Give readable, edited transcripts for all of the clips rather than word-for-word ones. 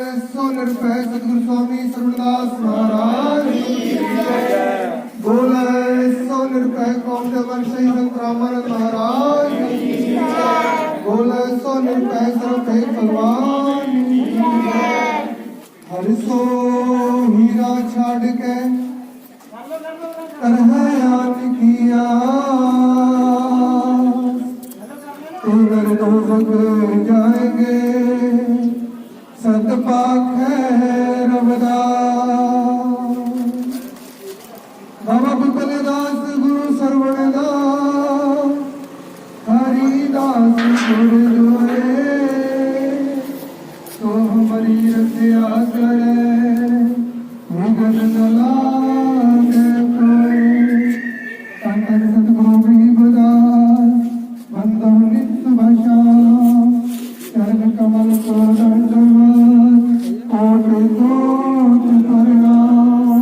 निरपैक्ष सतगुरु स्वामी सर्वदास महाराज बोले। सो निरपैक्ष कौमदेव वंशी संत रामानंद महाराज बोले। सो निरपैक्ष सर्वभेद भगवान हरि सो हीरा छाड़ के तरह किया तेरे दोजख जाएंगे सतपाक है रमदास। बाबा पिपलदास गुरु सरवणदास हरिदास गुरु जोए तो हमारी रक्षा करे विघन न लागे कोई। संतन सतगुरु गरीबदास बंधु नित्य भाषा चरण कमल को दंडवत कोटि कोट प्रणाम।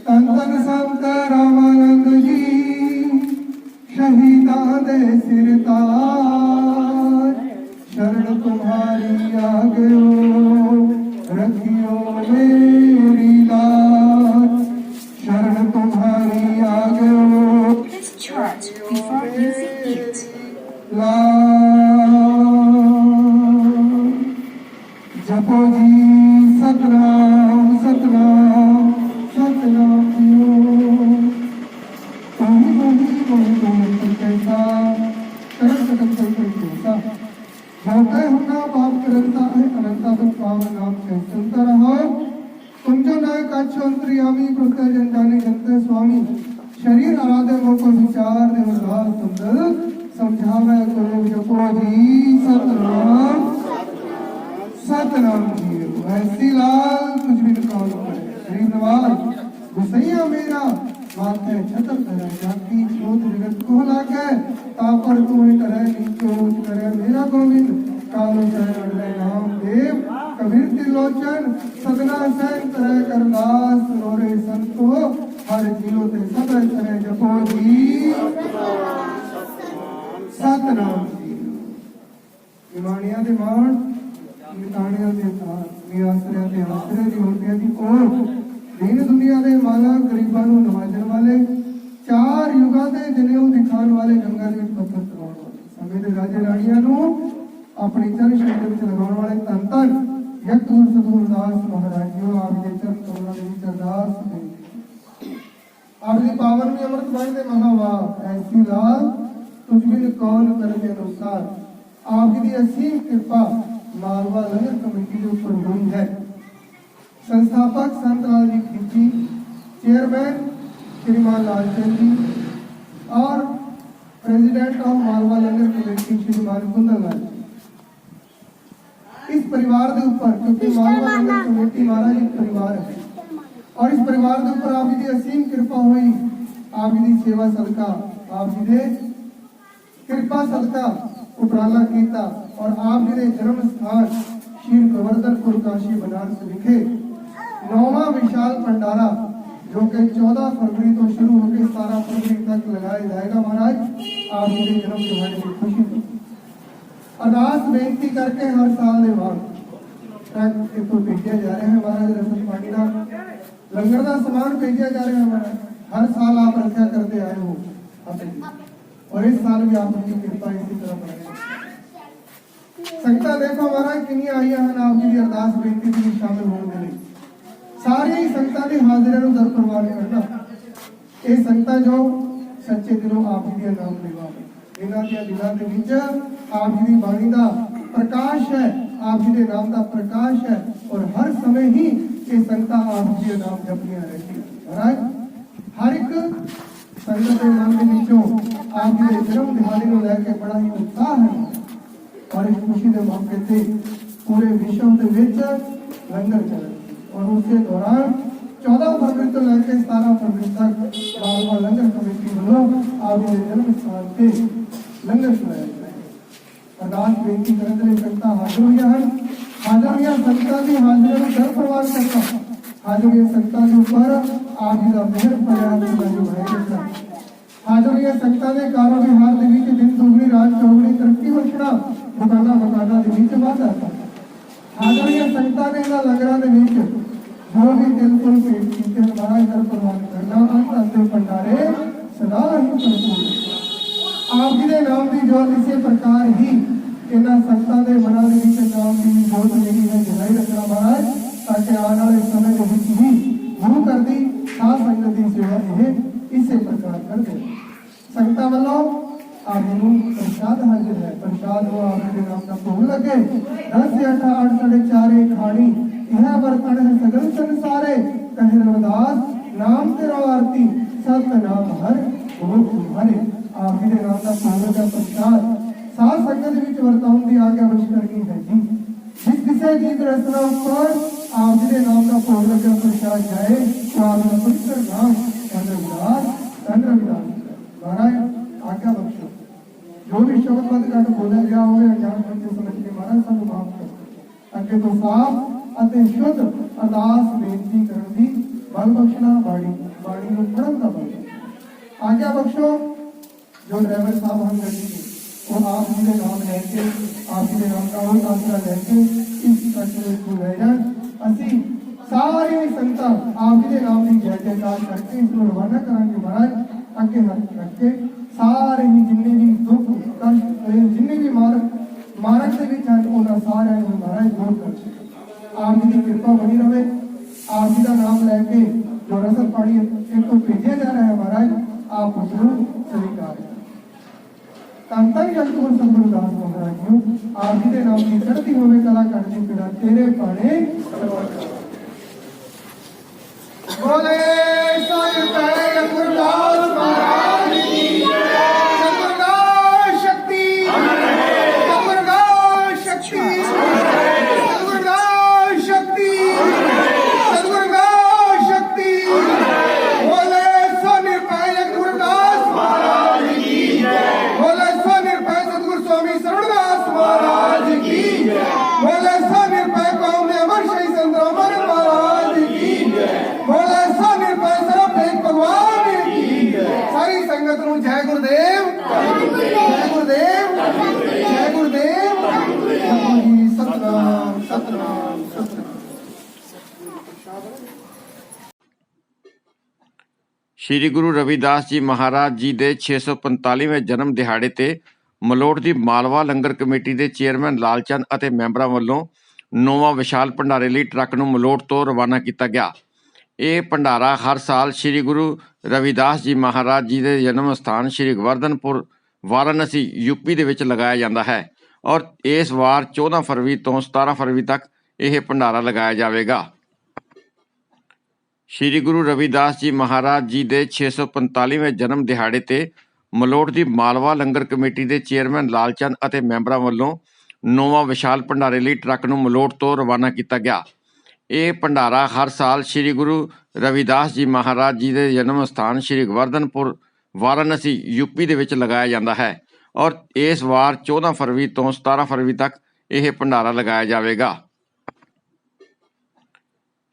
संतन संत रामानंद जी शहीदा दे सिरताज शरण तुम्हारी आगे रखियो मेरी लाज शरण तुम्हारी आगे जपो जी सतनाम सतनाम सतनाम कैसा कर सकत कैसा होता होना पाप करता है अनंता तो पावन नाम से सुनता रहो। तुमचो नायक अच्छोंत्रियामी प्रत्यय जनजानी जनते स्वामी शरीर आराधे मोको विचार देवदास सुंदर समझावे करो जपो जी सतनाम सतनाम जी। ऐसी लाल कुछ भी निकाल गरीब नवाज गुसैया मेरा माथे छतर करे जाती चोट जगत को लागे तापर कोई करे नीचो करे मेरा गोविंद कालो चरण ले नाम देव कबीर त्रिलोचन सदना सैन करे करदास रोरे संतो हर जीलो ते सब करे जपो जी सतनाम जी। इमानिया दे मान मितानिया दे तार मियासरिया दे आसरे दी होंदिया दी ओर दीन दुनिया दे माला गरीबां नूं नवाजण वाले चार युगां दे जनेऊ दिखाण वाले गंगा दे विच पत्थर तराउण वाले समय दे राजे राणियां नूं अपनी चरण शरीर विच लगाउण वाले धन धन यकदूर सतगुरदास महाराज जी आप दे चरण कमलां दे विच अरदास आप दी पावन में अमृत बाणी दे महावाक ऐसी लाल तुझ बिन कौन करे अनुसार आप दी असीम कृपा मालवा लंगर कमेटी के ऊपर हुई है। संस्थापक संत लाल जी खिंची चेयरमैन श्रीमान लालचंद जी और president of Malwa langar committee श्रीमान कुंदन लाल जी। इस परिवार के ऊपर क्योंकि मालवा लंगर कमेटी महाराज एक परिवार है और इस परिवार के ऊपर आप जी असीम कृपा हुई आप जी सेवा सदका आप जी कृपा सदका उपराला कीता और आप जी जन्म स्थान श्री गोवर्धनपुर काशी बनारस विखे 9वां विशाल भंडारा जो कि 14 फरवरी तो शुरू होकर 17 फरवरी तक लगाया जाएगा। महाराज आप जी जन्म दिहाड़े की खुशी में अरदास बेनती करके हर साल के बाद तो भेजे जा रहे हैं महाराज रसद पानी का लंगर का सामान भेजा जा रहा है महाराज हर साल आप रक्षा करते आए हो और इस साल भी आपकी कृपा इसी तरह बने। संगता देखो महाराज कितनी आई है आप जी अरदास बेनती में शामिल होने में सारी संगता ने हाजिर दर प्रवान करना ये संगता जो सच्चे दिलों आप जी नाम लेवा इन्हां दे दिलां दे विच आप जी बाणी दा प्रकाश है आप जी दे नाम दा प्रकाश है और हर समय ही ये संगता आप जी नाम जपनियां रहती है। महाराज हर एक संगत के मन के विचों आप जी जन्म दिहाड़े को लेकर बड़ा ही उत्साह है और इस खुशी के मौके से पूरे विश्व के विच लंगर चल और उसके दौरान 14 फरवरी तो लेकर 17 फरवरी तक मालवा लंगर कमेटी वालों आप जी जन्म स्थान से लंगर चलाया जाएगा। अरदास बेनती करने संगता हाजिर हुई हैं हाजिर संगता की हाजिर दर प्रवान करना हाजिर संगता के ऊपर आप जी का मेहर प्रयास हाजिर संगता ने कारो विहार के दिन दुगनी रात चौगनी तरक्की बख्शना दुकाना मकाना के बीच वादा ਹਾਜ਼ਰੀਆਂ ਸੰਗਤਾਂ ਨੇ ਇਹਨਾਂ ਲੰਗਰਾਂ ਦੇ ਵਿੱਚ ਜੋ ਵੀ ਦਿਲ ਤੋਂ ਭੇਟ ਕੀਤੇ ਮਹਾਰਾਜ ਦਾ ਪ੍ਰਵਾਨ ਕਰਨਾ ਅੰਤ ਦੇ ਭੰਡਾਰੇ ਸਦਾ ਹੀ ਭਰਪੂਰ। ਆਪ ਜੀ ਦੇ ਨਾਮ ਦੀ ਜੋਤ ਇਸੇ ਪ੍ਰਕਾਰ ਹੀ ਇਹਨਾਂ ਸੰਗਤਾਂ ਦੇ ਮਨਾਂ ਦੇ ਵਿੱਚ ਨਾਮ ਦੀ ਜੋਤ ਜਿਹੜੀ ਹੈ ਜਲਾਈ ਰੱਖਣਾ ਮਹਾਰਾਜ, ਤਾਂ ਕਿ ਆਉਣ ਵਾਲੇ ਸਮੇਂ ਦੇ ਵਿੱਚ ਵੀ ਗੁਰੂ ਘਰ ਦੀ ਸਾਧ ਸੰਗਤ ਦੀ ਸੇਵਾ ਇਹ ਇਸੇ ਪ੍ਰਕਾਰ ਕਰਦੇ। ਸੰਗਤਾਂ ਵੱਲੋਂ ਆਪ ਜੀ ਨੂੰ ਪ੍ਰਸ਼ਾਦ ਹਾਜ਼ਰ ਹੈ। ਪ੍ਰਸ਼ਾਦ ਹੋ ਆਪ ਜੀ ਦੇ ਨਾਮ ਦਾ ਭੋਗ ਲੱਗੇ। 10 8 8 4 ਖਾਣੀ यह बर्तन है सगल संसारे, कहे रविदास नाम तेरा आरती सत नाम हर भोग तुम्हारे। आप जी के नाम का भोग का प्रसाद साध संगत विच वरताउण दी आज्ञा वश करनी है जी। जिस किसी जीत रचना पर आप जी के नाम का भोग का प्रसाद जाए तो आपका पवित्र नाम धन रविदास महाराज आज्ञा बख्शो। जो भी शब्द बंद कर बोला गया हो अनजान बच्चे समझ के महाराज सानू माफ कर अगे तो साफ ਅਤੇ ਸ਼ੁੱਧ ਅਰਦਾਸ ਬੇਨਤੀ ਕਰਨ ਦੀ ਬਲ ਬਖਸ਼ਣਾ। ਬਾਣੀ ਨੂੰ ਪੜ੍ਹਨ ਦਾ ਬਲ ਆਗਿਆ ਬਖਸ਼ੋ। ਜੋ ਡਰਾਈਵਰ ਸਾਹਿਬ ਹਨ ਗੱਡੀ ਦੇ ਉਹ ਆਪ ਜੀ ਦੇ ਨਾਮ ਲੈ ਕੇ ਆਪ ਜੀ ਦੇ ਨਾਮ ਦਾ ਉਹ ਆਸਰਾ ਲੈ ਕੇ ਇਸ ਕਟੜੇ ਨੂੰ ਲੈ ਜਾਣ। ਅਸੀਂ ਸਾਰੀ ਸੰਗਤਾਂ ਆਪ ਜੀ ਦੇ ਨਾਮ ਦੀ ਜੈ ਜੈਕਾਰ ਕਰਕੇ ਇਸ ਨੂੰ ਰਵਾਨਾ ਕਰਾਂਗੇ। ਮਹਾਰਾਜ ਅੱਗੇ ਹੱਥ ਰੱਖ ਕੇ ਸਾਰੇ ਹੀ ਜਿੰਨੇ ਵੀ ਦੁੱਖ ਕਸ਼ਟ ਜਿੰਨੇ ਵੀ ਮਾਰਗ ਦੇ ਵਿੱਚ ਹਨ ਉਹਨਾਂ ਸਾਰਿਆਂ ਨੂੰ ਮਹਾਰਾਜ ਦੂਰ ਕਰ। आप जी की कृपा बनी रहे। आप जी का नाम लैके जो रसद पानी एक तो भेजा जा रहा है महाराज आप उसको स्वीकार तन तन जगतगुरु सतगुरु दास महाराज जी आप जी के नाम की चढ़ती होवे कला करती पीड़ा तेरे पाने बोले साईं पै गुरदास महाराज की सतगुरु शक्ति सतगुरु शक्ति जय गुरुदेव जय गुरुदेव जय गुरुदेव सतनाम सतनाम सतनाम। श्री गुरु रविदास जी महाराज जी ਦੇ 645ਵੇਂ ਜਨਮ ਦਿਹਾੜੇ ਤੇ ਮਲੋਟ ਦੀ ਮਾਲਵਾ ਲੰਗਰ ਕਮੇਟੀ ਦੇ ਚੇਅਰਮੈਨ ਲਾਲਚੰਦ ਅਤੇ ਮੈਂਬਰਾਂ ਵੱਲੋਂ ਨੌਵਾਂ ਵਿਸ਼ਾਲ ਭੰਡਾਰੇ ਲਈ ਟਰੱਕ ਨੂੰ ਮਲੋਟ ਤੋਂ ਰਵਾਨਾ ਕੀਤਾ ਗਿਆ। ਇਹ ਭੰਡਾਰਾ ਹਰ ਸਾਲ ਸ੍ਰੀ ਗੁਰੂ ਰਵਿਦਾਸ ਜੀ ਮਹਾਰਾਜ ਜੀ ਦੇ ਜਨਮ ਸਥਾਨ ਸ੍ਰੀ ਗੋਵਰਧਨਪੁਰ ਵਾਰਾਣਸੀ ਯੂਪੀ ਦੇ ਵਿੱਚ ਲਗਾਇਆ ਜਾਂਦਾ ਹੈ ਔਰ ਇਸ ਵਾਰ 14 ਫਰਵਰੀ ਤੋਂ 17 ਫਰਵਰੀ ਤੱਕ ਇਹ ਭੰਡਾਰਾ ਲਗਾਇਆ ਜਾਵੇਗਾ। ਸ੍ਰੀ ਗੁਰੂ ਰਵਿਦਾਸ ਜੀ ਮਹਾਰਾਜ ਜੀ ਦੇ 645ਵੇਂ ਜਨਮ ਦਿਹਾੜੇ ਤੇ ਮਲੋਟ ਦੀ ਮਾਲਵਾ ਲੰਗਰ ਕਮੇਟੀ ਦੇ ਚੇਅਰਮੈਨ ਲਾਲਚੰਦ ਅਤੇ ਮੈਂਬਰਾਂ ਵੱਲੋਂ ਨੌਵਾਂ ਵਿਸ਼ਾਲ ਭੰਡਾਰੇ ਲਈ ਟਰੱਕ ਨੂੰ ਮਲੋਟ ਤੋਂ ਰਵਾਨਾ ਕੀਤਾ ਗਿਆ। ਇਹ ਭੰਡਾਰਾ ਹਰ ਸਾਲ ਸ੍ਰੀ ਗੁਰੂ ਰਵਿਦਾਸ ਜੀ ਮਹਾਰਾਜ ਜੀ ਦੇ ਜਨਮ ਸਥਾਨ ਸ੍ਰੀ ਗੋਵਰਧਨਪੁਰ ਵਾਰਾਣਸੀ ਯੂਪੀ ਦੇ ਵਿੱਚ ਲਗਾਇਆ ਜਾਂਦਾ ਹੈ ਔਰ ਇਸ ਵਾਰ 14 ਫਰਵਰੀ ਤੋਂ 17 ਫਰਵਰੀ ਤੱਕ ਇਹ ਭੰਡਾਰਾ ਲਗਾਇਆ ਜਾਵੇਗਾ।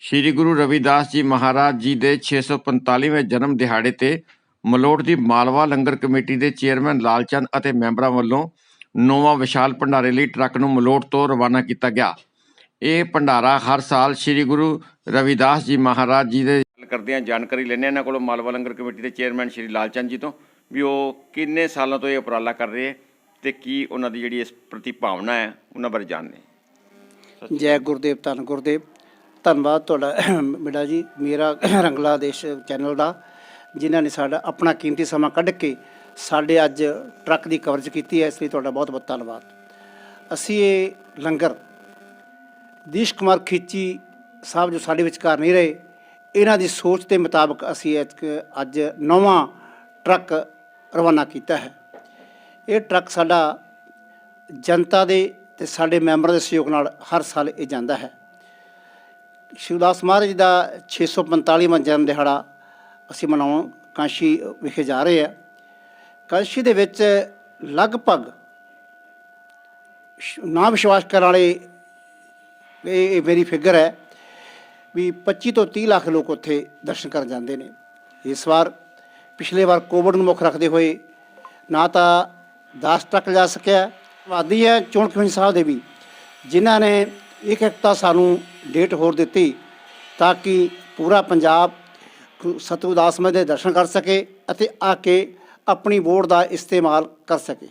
ਸ੍ਰੀ ਗੁਰੂ ਰਵਿਦਾਸ ਜੀ ਮਹਾਰਾਜ ਜੀ ਦੇ 645ਵੇਂ ਜਨਮ ਦਿਹਾੜੇ ਤੇ ਮਲੋਟ ਦੀ ਮਾਲਵਾ ਲੰਗਰ ਕਮੇਟੀ ਦੇ ਚੇਅਰਮੈਨ ਲਾਲਚੰਦ ਅਤੇ ਮੈਂਬਰਾਂ ਵੱਲੋਂ ਨੌਵਾਂ ਵਿਸ਼ਾਲ ਭੰਡਾਰੇ ਲਈ ਟਰੱਕ ਨੂੰ ਮਲੋਟ ਤੋਂ ਰਵਾਨਾ ਕੀਤਾ ਗਿਆ। ਇਹ ਭੰਡਾਰਾ ਹਰ ਸਾਲ ਸ੍ਰੀ ਗੁਰੂ ਰਵਿਦਾਸ ਜੀ ਮਹਾਰਾਜ ਜੀ ਦੇ ਕਰਦੇ ਹਾਂ। ਜਾਣਕਾਰੀ ਲੈਂਦੇ ਇਹਨਾਂ ਕੋਲੋਂ ਮਾਲਵਾ ਲੰਗਰ ਕਮੇਟੀ ਦੇ ਚੇਅਰਮੈਨ ਸ਼੍ਰੀ ਲਾਲਚੰਦ ਜੀ ਤੋਂ ਵੀ ਉਹ ਕਿੰਨੇ ਸਾਲਾਂ ਤੋਂ ਇਹ ਉਪਰਾਲਾ ਕਰ ਰਹੇ ਤੇ ਕੀ ਉਹਨਾਂ ਦੀ ਜਿਹੜੀ ਇਸ ਪ੍ਰਤੀ ਭਾਵਨਾ ਹੈ ਉਹਨਾਂ ਬਾਰੇ ਜਾਣਦੇ। ਜੈ ਗੁਰਦੇਵ ਧੰਨ ਗੁਰਦੇਵ। ਧੰਨਵਾਦ ਤੁਹਾਡਾ ਬੇਟਾ ਜੀ ਮੇਰਾ ਰੰਗਲਾ ਦੇਸ਼ ਚੈਨਲ ਦਾ ਜਿਨ੍ਹਾਂ ਨੇ ਸਾਡਾ ਆਪਣਾ ਕੀਮਤੀ ਸਮਾਂ ਕੱਢ ਕੇ ਸਾਡੇ ਅੱਜ ਟਰੱਕ ਦੀ ਕਵਰੇਜ ਕੀਤੀ ਹੈ। ਇਸ ਲਈ ਤੁਹਾਡਾ ਬਹੁਤ ਬਹੁਤ ਧੰਨਵਾਦ। ਅਸੀਂ ਇਹ ਲੰਗਰ ਦੀਸ਼ ਕੁਮਾਰ ਖੇਚੀ ਸਾਹਿਬ ਜੋ ਸਾਡੇ ਵਿਚਕਾਰ ਨਹੀਂ ਰਹੇ ਇਹਨਾਂ ਦੀ ਸੋਚ ਦੇ ਮੁਤਾਬਕ ਅਸੀਂ ਅੱਜ ਨੌਵਾਂ ਟਰੱਕ ਰਵਾਨਾ ਕੀਤਾ ਹੈ। ਇਹ ਟਰੱਕ ਸਾਡਾ ਜਨਤਾ ਦੇ ਅਤੇ ਸਾਡੇ ਮੈਂਬਰਾਂ ਦੇ ਸਹਿਯੋਗ ਨਾਲ ਹਰ ਸਾਲ ਇਹ ਜਾਂਦਾ ਹੈ। ਸ਼ਿਵਦਾਸ ਮਹਾਰਾਜ ਦਾ 645ਵਾਂ ਜਨਮ ਦਿਹਾੜਾ ਅਸੀਂ ਮਨਾਉਣ ਕਾਂਸ਼ੀ ਵਿਖੇ ਜਾ ਰਹੇ ਹਾਂ। ਕਾਂਸ਼ੀ ਦੇ ਵਿੱਚ ਲਗਭਗ ਨਾ ਵਿਸ਼ਵਾਸ ਕਰਨ ਵਾਲੇ ਇਹ ਮੇਰੀ ਫਿਗਰ ਹੈ ਵੀ 25 ਤੋਂ 30 ਲੱਖ ਲੋਕ ਉੱਥੇ ਦਰਸ਼ਨ ਕਰਨ ਜਾਂਦੇ ਨੇ। ਇਸ ਵਾਰ ਪਿਛਲੇ ਵਾਰ ਕੋਵਿਡ ਨੂੰ ਮੁੱਖ ਰੱਖਦੇ ਹੋਏ ਨਾ ਤਾਂ 10 ਟਰੱਕ ਜਾ ਸਕਿਆ। ਧੰਨਵਾਦੀ ਹੈ ਚੋਣ ਕਮਿਸ਼ਨ ਸਾਹਿਬ ਦੇ ਵੀ ਜਿਨ੍ਹਾਂ ਨੇ ਇੱਕ ਹਫ਼ਤਾ ਸਾਨੂੰ ਡੇਟ ਹੋਰ ਦਿੱਤੀ ਤਾਂ ਕਿ ਪੂਰਾ ਪੰਜਾਬ ਸਤਿਗੁਰੂ ਦਾਸ ਮਹਾਰਾਜ ਦੇ ਦਰਸ਼ਨ ਕਰ ਸਕੇ ਅਤੇ ਆ ਕੇ ਆਪਣੀ ਵੋਟ ਦਾ ਇਸਤੇਮਾਲ ਕਰ ਸਕੇ।